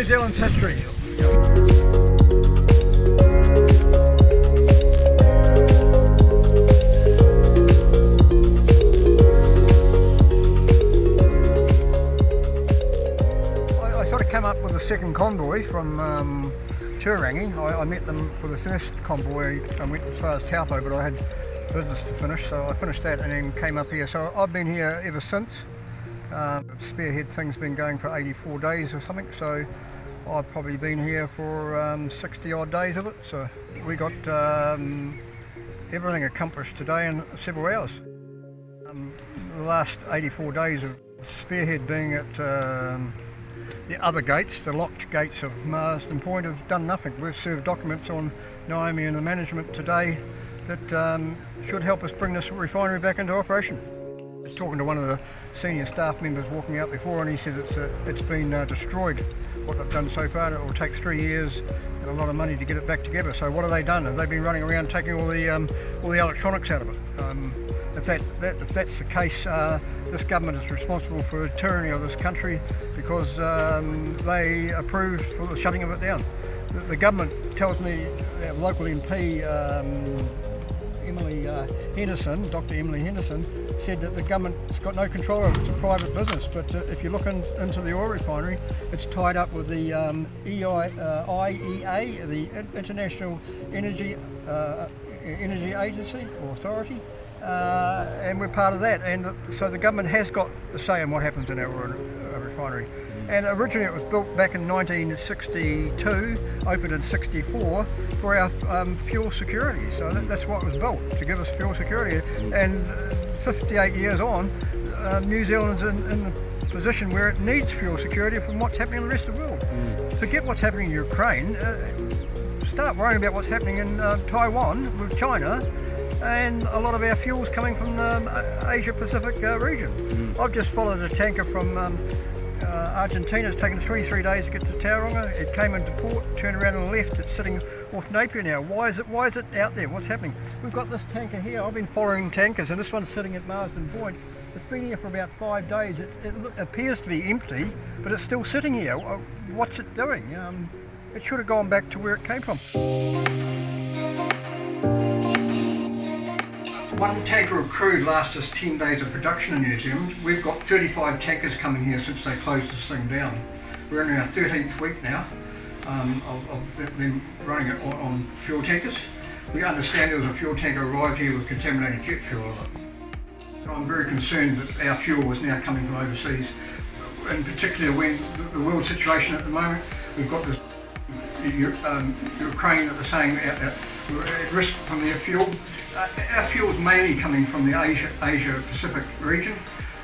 New Zealand's history. I sort of came up with the second convoy from Turangi. I met them for the first convoy and went as far as Taupo, but I had business to finish, so I finished that and then came up here. So I've been here ever since. Spearhead thing's been going for 84 days or something, so I've probably been here for 60 odd days of it. So we got everything accomplished today in several hours. The last 84 days of Spearhead being at the other gates, the locked gates of Marsden Point, have done nothing. We've served documents on Naomi and the management today that should help us bring this refinery back into operation. I was talking to one of the senior staff members walking out before, and he said it's been destroyed, what they've done so far, and it will take 3 years and a lot of money to get it back together. So what have they done? Have they been running around taking all the electronics out of it? If that's the case, this government is responsible for the tyranny of this country because they approved for the shutting of it down. The government tells me, local MP Dr. Emily Henderson, said that the government's got no control over it. It's a private business, but if you look into the oil refinery, it's tied up with the IEA, the International Energy Agency or Authority, and we're part of that. And so the government has got a say in what happens in our refinery. And originally it was built back in 1962, opened in 64 for our fuel security. So that's what was built, to give us fuel security. And 58 years on, New Zealand's in the position where it needs fuel security from what's happening in the rest of the world. Forget what's happening in Ukraine, start worrying about what's happening in Taiwan with China, and a lot of our fuel's coming from the Asia Pacific region. I've just followed a tanker from Argentina. It's taken 23 days to get to Tauranga. It came into port, turned around and left. It's sitting off Napier now. Why is it out there? What's happening? We've got this tanker here. I've been following tankers, and this one's sitting at Marsden Point. It's been here for about 5 days. It appears to be empty, but it's still sitting here. What's it doing? It should have gone back to where it came from. One tanker of crude lasts us 10 days of production in New Zealand. We've got 35 tankers coming here since they closed this thing down. We're in our 13th week now of them running it on fuel tankers. We understand there was a fuel tanker arrived here with contaminated jet fuel in it. I'm very concerned that our fuel is now coming from overseas, in particular when the world situation at the moment, we've got this Ukraine that they're saying we're at risk from their fuel. Our fuel is mainly coming from the Asia Pacific region.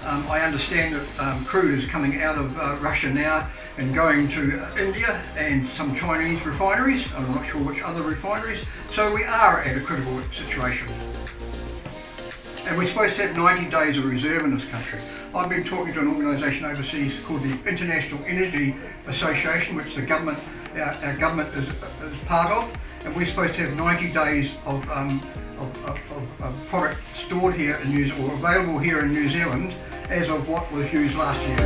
I understand that crude is coming out of Russia now and going to India and some Chinese refineries. I'm not sure which other refineries. So we are at a critical situation. And we're supposed to have 90 days of reserve in this country. I've been talking to an organisation overseas called the International Energy Association, which the government, our government is part of, and we're supposed to have 90 days of product stored here in New Zealand, or available here in New Zealand, as of what was used last year.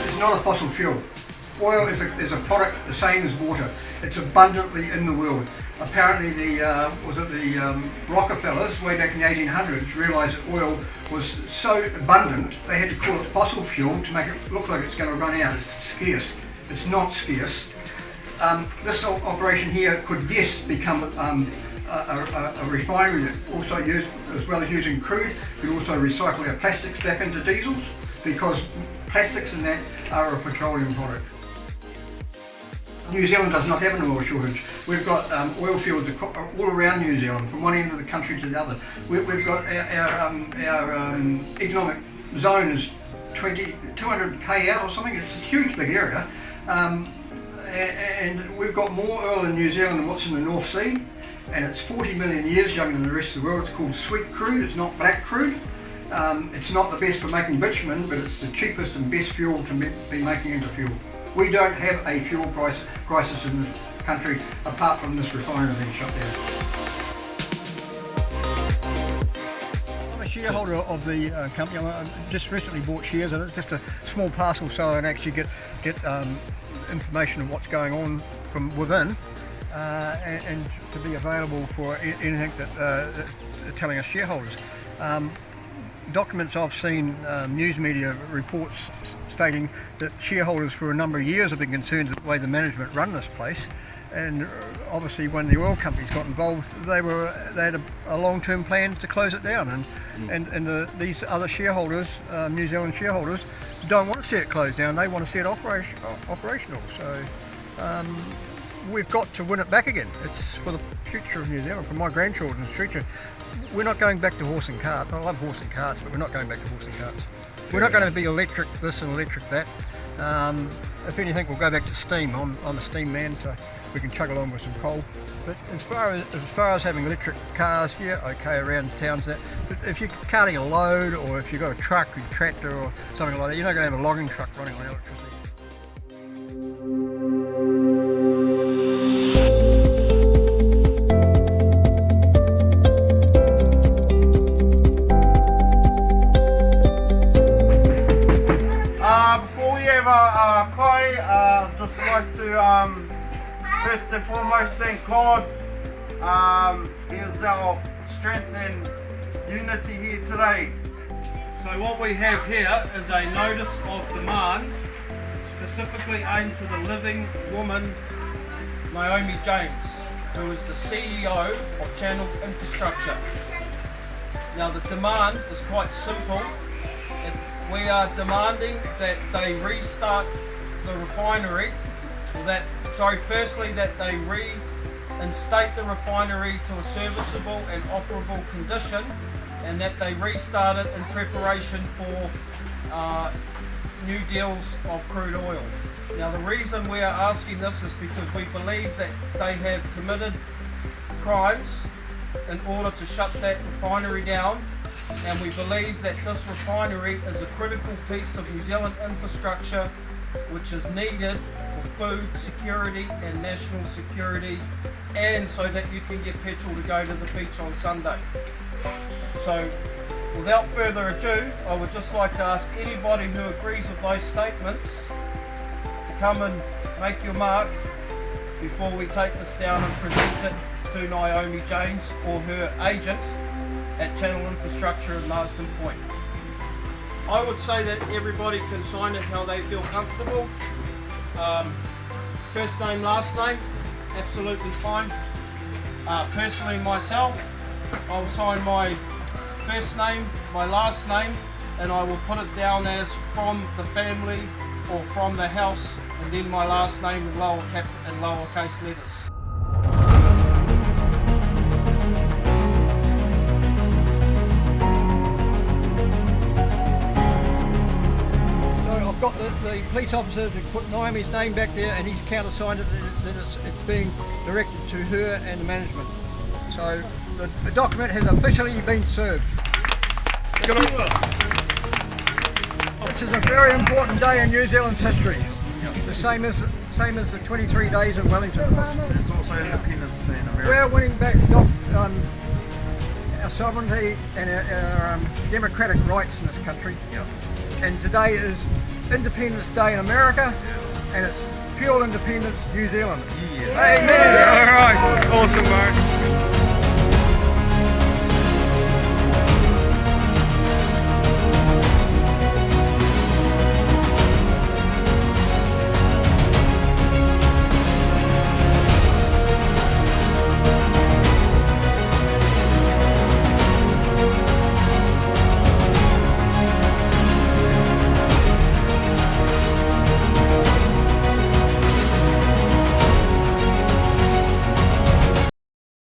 It's not a fossil fuel. Oil is a product the same as water. It's abundantly in the world. Apparently the Rockefellers way back in the 1800s realised that oil was so abundant they had to call it fossil fuel to make it look like it's going to run out. It's scarce. It's not scarce. This operation here could, yes, become a refinery that also used, as well as using crude, could also recycle our plastics back into diesels, because plastics in that are a petroleum product. New Zealand does not have an oil shortage. We've got oil fields all around New Zealand, from one end of the country to the other. We've got our economic zone is 200k out or something. It's a huge big area. And we've got more oil in New Zealand than what's in the North Sea, and it's 40 million years younger than the rest of the world. It's called sweet crude, it's not black crude. It's not the best for making bitumen, but it's the cheapest and best fuel to be making into fuel. We don't have a fuel crisis in this country apart from this refinery being shut down. I'm a shareholder of the company. I just recently bought shares in it. It's just a small parcel, so I can actually get information of what's going on from within, and to be available for anything that they're telling us shareholders. Documents I've seen, news media reports stating that shareholders for a number of years have been concerned with the way the management run this place, and obviously when the oil companies got involved, they had a long-term plan to close it down, and these other shareholders, New Zealand shareholders, don't want to see it closed down. They want to see it operational. So we've got to win it back again. It's for the future of New Zealand, for my grandchildren's future. We're not going back to horse and cart. I love horse and carts, but we're not going back to horse and carts. We're not going to be electric this and electric that. If anything, we'll go back to steam. I'm a steam man, so we can chug along with some coal. But as far as having electric cars, yeah, okay, around towns, that. But if you're carting a load, or if you've got a truck, a tractor, or something like that, you're not going to have a logging truck running on electricity. I'd just like to first and foremost thank God. He is our strength and unity here today. So what we have here is a notice of demand specifically aimed to the living woman Naomi James, who is the CEO of Channel Infrastructure. Now the demand is quite simple. We are demanding that they restart the refinery, firstly that they reinstate the refinery to a serviceable and operable condition, and that they restart it in preparation for new deals of crude oil. Now the reason we are asking this is because we believe that they have committed crimes in order to shut that refinery down, and we believe that this refinery is a critical piece of New Zealand infrastructure which is needed for food security and national security, and so that you can get petrol to go to the beach on Sunday. So without further ado, I would just like to ask anybody who agrees with those statements to come and make your mark before we take this down and present it to Naomi James or her agent at Channel Infrastructure in Marsden Point. I would say that everybody can sign it how they feel comfortable. First name, last name, absolutely fine. Personally myself, I'll sign my first name, my last name, and I will put it down as from the family or from the house, and then my last name in lowercase letters. I've got the police officer to put Naomi's name back there, and he's countersigned it that it's being directed to her and the management. So the document has officially been served. This is a very important day in New Zealand's history. The same as the 23 days in Wellington. It's also Independence Day in America. We're winning back our sovereignty and our democratic rights in this country. Yep. And today is Independence Day in America, and it's fuel independence New Zealand. Yeah. Amen. All right, awesome, Mark.